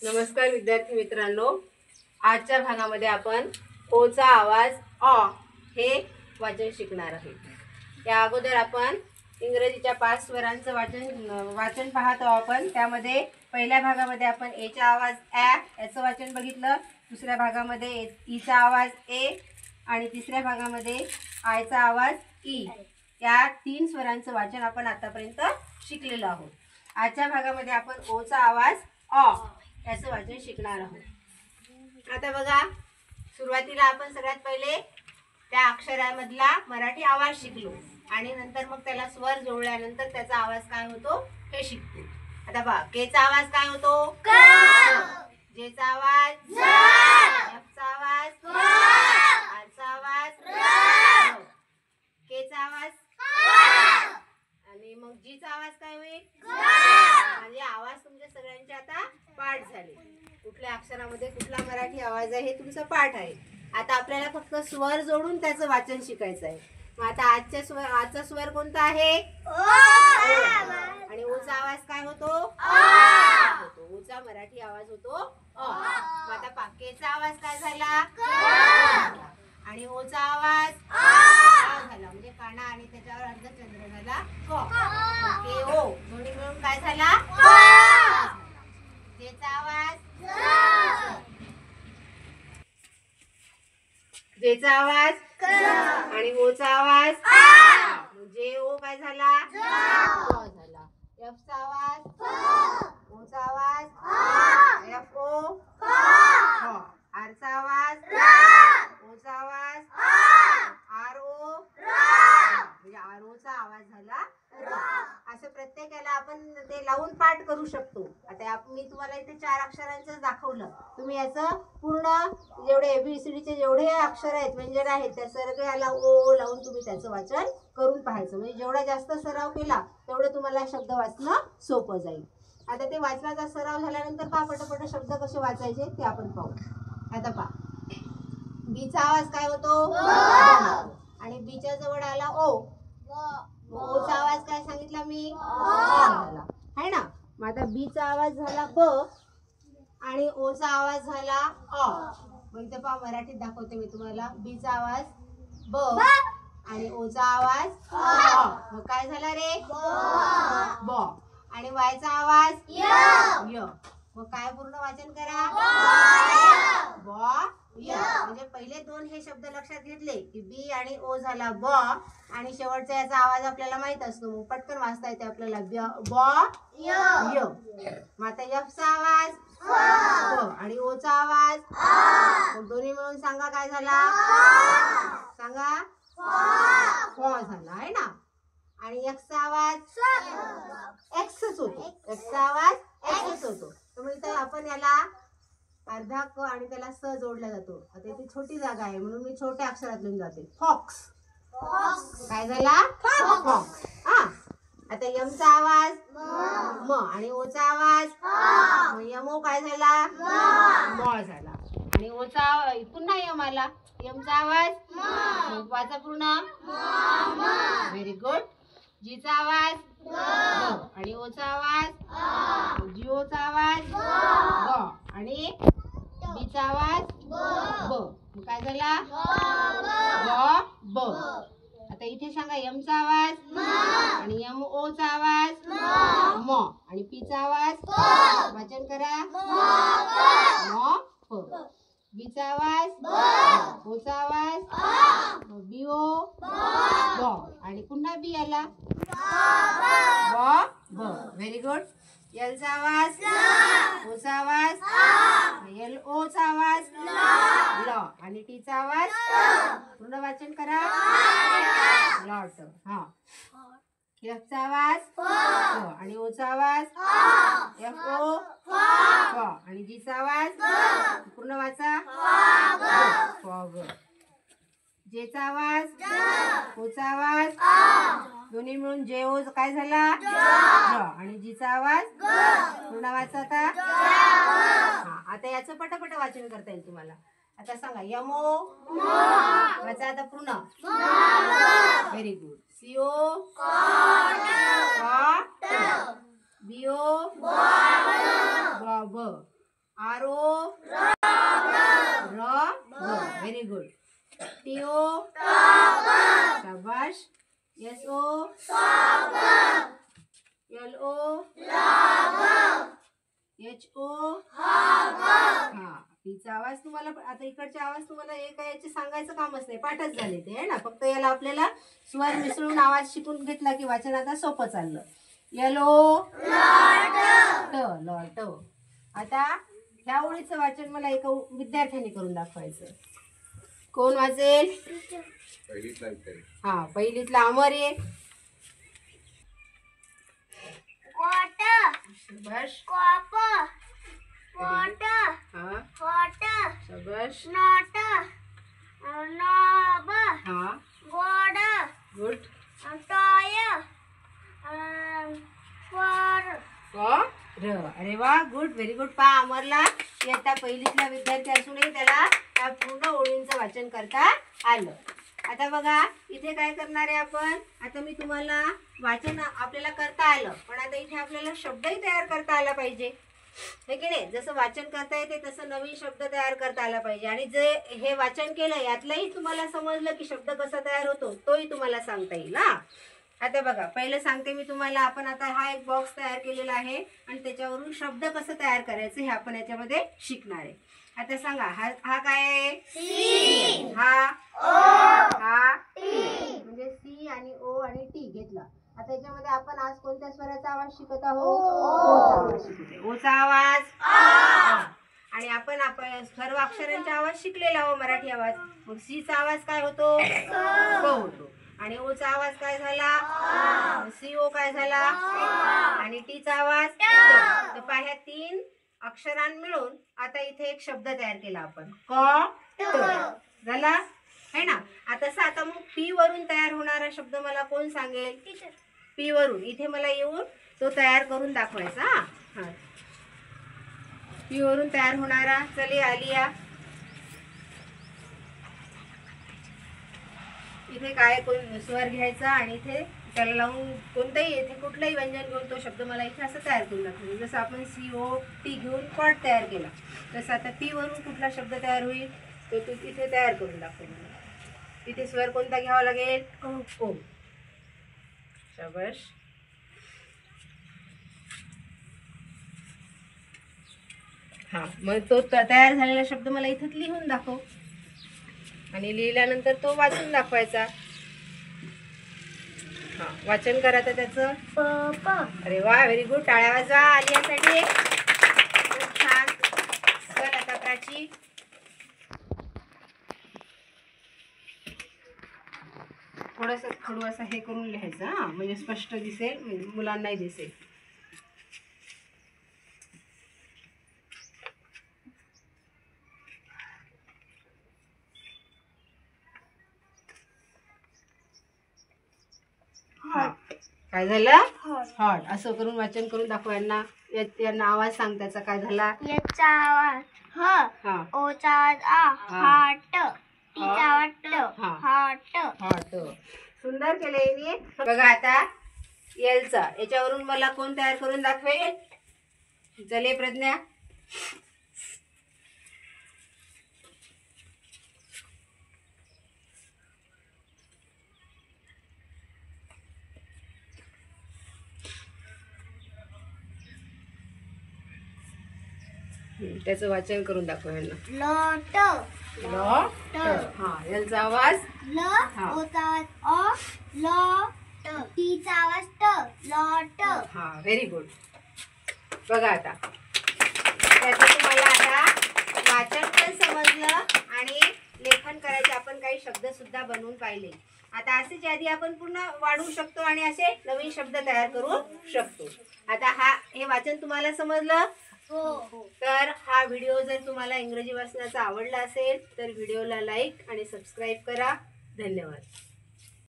नमस्कार विद्यार्थी मित्रांनो, आजच्या भागामध्ये आपण ओचा आवाज अ हे वाचन शिकणार आहोत। या अगोदर आपण इंग्रजीच्या 5 स्वरांचं वाचन पाहतो। आपण त्यामध्ये पहिल्या भागामध्ये आपण एचा आवाज ॲ याचं वाचन बघितलं, दुसऱ्या भागामध्ये ईचा आवाज ए आणि तिसऱ्या भागामध्ये आयचा आवाज ई। या 3 स्वरांचं वाचन आपण आतापर्यंत शिकलेलो आहोत। आजच्या भागामध्ये आपण ओचा आवाज अ याचं वाचन शिकणार आहोत। आता बघा, सुरुवातीला आपण सगळ्यात पहिले त्या अक्षरामधला मराठी आवाज शिकलो आणि नंतर मग त्याला स्वर जोडल्यानंतर त्याचा आवाज काय होतो हे शिकतो। आता बघा, केचा आवाज काय होतो क, जेचा आवाज झ, एफचा आवाज फ, आरचा आवाज र, केचा आवाज क आणि मग जीचा आवाज काय होईल ग। म्हणजे आवाज तुमच्या सगळ्यांचे आता पाठ झाले। कुठल्या अक्षरामध्ये कुठला मराठी आवाज आहे हे तुमचा पाठ आहे। आता आपल्याला फक्त स्वर जोडून त्याचं वाचन शिकायचं आहे। मग आता आजचा स्वर कोणता आहे ओ। आणि ओचा आवाज काय होतो होतो ओचा मराठी आवाज होतो अ। मग आता पाकेचा आवाज काय झाला क आणि ओचा आवाज आ झाला, म्हणजे काना आणि त्याच्यावर अर्धचंद्र झाला क। के ओ दोन्ही मिळून काय झाला क। जेचा आवाज झ, जेचा आवाज क आणि ओचा आवाज आ, जे ओ काय झाला ज झाला। एफचा आवाज फ, ओचा आवाज आ, एफ ओ फ, आरचा आवाज र, ओचा आवाज आर ओ र, म्हणजे आर ओचा आवाज झाला र। असं प्रत्येकाला आपण ते लावून पाठ करू शकतो। आता मी तुम्हाला इथे 4 अक्षरांचं दाखवलं, तुम्ही याचं पूर्ण जेवढे ABCDचे जेवढे अक्षर आहेत व्यंजन आहेत त्या सगळ्याला ओ लावून तुम्ही त्याचं वाचन करून पाहायचं। म्हणजे जेवढा जास्त सराव केला तेवढं तुम्हाला शब्द वाचणं सोपं जाईल। आता ते वाचनाचा सराव झाल्यानंतर पटापट शब्द कसे वाचायचे ते आपण पाहू। आता पहा, बीचा आवाज काय होतो आणि बीच्या जवळ आला ओ, ओचा आवाज काय सांगितला मी झाला है ना। मग आता बीचा आवाज झाला ब आणि ओचा आवाज झाला अ। मग इथे पहा, मराठीत दाखवते मी तुम्हाला। बीचा आवाज ब आणि ओचा आवाज अ। मग काय झाला रे ब आणि वायचा आवाज य। मग काय पूर्ण वाचन करा ब य। म्हणजे पहिले 2 हे शब्द लक्षात घेतले की बी आणि ओ झाला ब आणि शेवटचा याचा आवाज आपल्याला माहित असतो, मग पटकन वाचता येते आपल्याला ब य। मग आता एफचा आवाज ब आणि ओचा आवाज मग दोन्ही मिळून सांगा काय झाला सांगा फ झाला आहे ना। आणि एक्सचा आवाज एक्सच होतो, एक्सचा आवाज एक्सच होतो। तर इथे आपण याला अर्धा क आणि त्याला स जोडला जातो। आता इथे छोटी जागा आहे म्हणून मी छोट्या अक्षरात लिहून जाते फॉक्स। काय झाला फॉक्स हा। आता यमचा आवाज म आणि ओचा आवाज यम ओ काय झाला म झाला आणि ओचा पुन्हा यम आला, यमचा आवाज वाचा पूर्ण व्हेरी गुड। जीचा आवाज ग आणि ओचा आवाज जिओचा आवाज ग आणि बीचा आवाज ब। काय झाला ब। आता इथे सांगा यमचा आवाज आणि यम ओचा आवाज म आणि पीचा आवाज वाचन करा म फ। बीचा आवाज ओचा आवाज बी ओ ब आणि पुन्हा बी आला ब ब। Very good. एलचा आवाज ओचा आवाज एल ओचा आवाज ल आणि टीचा आवाज पूर्ण वाचन करा लॉट हा। एफचा आवाज आणि ओचा आवाज एफ ओ फ आणि जीचा आवाज पूर्ण वाचा फॉग। जेचा आवाज ओचा आवाज दोन्ही मिळून जे ओ काय झाला आणि जीचा आवाज पूर्ण वाचा आता आता याचं पटापट वाचन करता येईल तुम्हाला। आता सांगा यमो वाचा आता पूर्ण व्हेरी गुड। सीओ बीओ ब आरो व्हेरी गुड. टीओ शाबाश. एसओ एलओ एचओ हा. पीचा आवाज तुम्हाला आता इकडचे आवाज तुम्हाला एका याचे सांगायचं कामच नाही, पाठच झाले ते आहे ना. फक्त याला आपल्याला स्वर मिसळून आवाज शिकून घेतला की वाचन आता सोपं चाललं. Yellow lot. आता ह्या ओळीचं वाचन मला एका विद्यार्थ्याने करून दाखवायचं. कोण वाचेल? हा पहिलीतला अमर आहे. शाबाश. हा शाबाश. हा गुड. अरे वा गुड व्हेरी गुड. पा अमरला इयत्ता पहिलीतला विद्यार्थी असूनही त्याला या पूर्ण ओळींचं वाचन करता आलं. आता बघा इथे काय करणार आहे आपण. आता मी तुम्हाला वाचन आपल्याला करता आलं, पण आता इथे आपल्याला शब्दही तयार करता आला पाहिजे हे की नाही. जसं वाचन करता येते तसं नवीन शब्द तयार करता आला पाहिजे. आणि जे हे वाचन केलं यातलंही तुम्हाला समजलं की शब्द कसा तयार होतो तोही तुम्हाला सांगता येईल. हा आता बघा पहिलं सांगते मी तुम्हाला. आपण आता हा एक बॉक्स तयार केलेला आहे आणि त्याच्यावरून शब्द कसं तयार करायचं हे आपण याच्यामध्ये शिकणार आहे. आता सांगा हा काय आहे? सी. हा टी म्हणजे सी आणि ओ आणि टी घेतला. आता याच्यामध्ये आपण आज कोणत्या स्वराचा आवाज शिकत आहोत? ओचा आवाज शिकत आहे. ओचा आवाज आणि आपण सर्व अक्षरांचा आवाज शिकलेला आहोत मराठी आवाज. मग सीचा आवाज काय होतो? क होतो. आणि ओचा आवाज काय झाला? सी ओ काय झाला? आणि टीचा आवाज तर पाह्या 3 अक्षरां मिळून आता इथे एक शब्द तयार केला आपण. क झाला है ना. आता मग पी वरून तयार होणारा शब्द मला कोण सांगेल? पी वरून इथे मला येऊन तो तयार करून दाखवायचा. हा पी वरून तयार होणारा चले आलिया. इथे काय कोण स्वर घ्यायचा आणि इथे त्याला लावून कोणताही इथे कुठलंही व्यंजन घेऊन तो शब्द मला इथे असं तयार करून दाखवायचा. जसं आपण सी ओ टी घेऊन कॉट तयार केला तसं आता पी वरून कुठला शब्द तयार होईल तो इथे तयार करून दाखव. इथे स्वर कोणता घ्यावा लागेल? ओ. शाबाश. हा मग तो तयार झालेला शब्द मला इथं लिहून दाखव आणि लिहिल्यानंतर तो वाचून दाखवायचा. हा वाचन करा तर त्याचं. अरे वा व्हेरी गुड. टाळ्या वाजवा आलियासाठी. खूप छान. चल आता प्राची. थोडंसं खडू असं हे करून लिहायचं हा म्हणजे स्पष्ट दिसेल, म्हणजे मुलांनाही दिसेल. काय झालं? हॉट. असं करून वाचन करून दाखव यांना. यांना आवाज सांग त्याचा काय झाला. याचा आवाज ह. ओचा आवाज आ. हॉट. टीचा आवाज ट. हॉट. हॉट. सुंदर केलं यांनी. बघा आता एलचा याच्यावरून मला कोण तयार करून दाखवेल? चले प्रज्ञा. त्याचं वाचन करून दाखव यांना. लॉट. लॉट. हा एलचा आवाज ल. ओचा आवाज अ. लॉट. टीचा आवाज ट. लॉट. हा व्हेरी गुड. बघा आता त्याचं तुम्हाला आता वाचन पण समजलं आणि लेखन करायचे आपण काही शब्द सुद्धा बनवून पाहिले. आता असेच यादी आपण पूर्ण वाढवू शकतो आणि असे नवीन शब्द तयार करू शकतो. आता हे वाचन तुम्हाला समजलं? तर हा व्हिडिओ जर तुम्हाला इंग्रजी वाचनाचा आवडला असेल तर व्हिडिओला लाईक आणि सबस्क्राईब करा. धन्यवाद.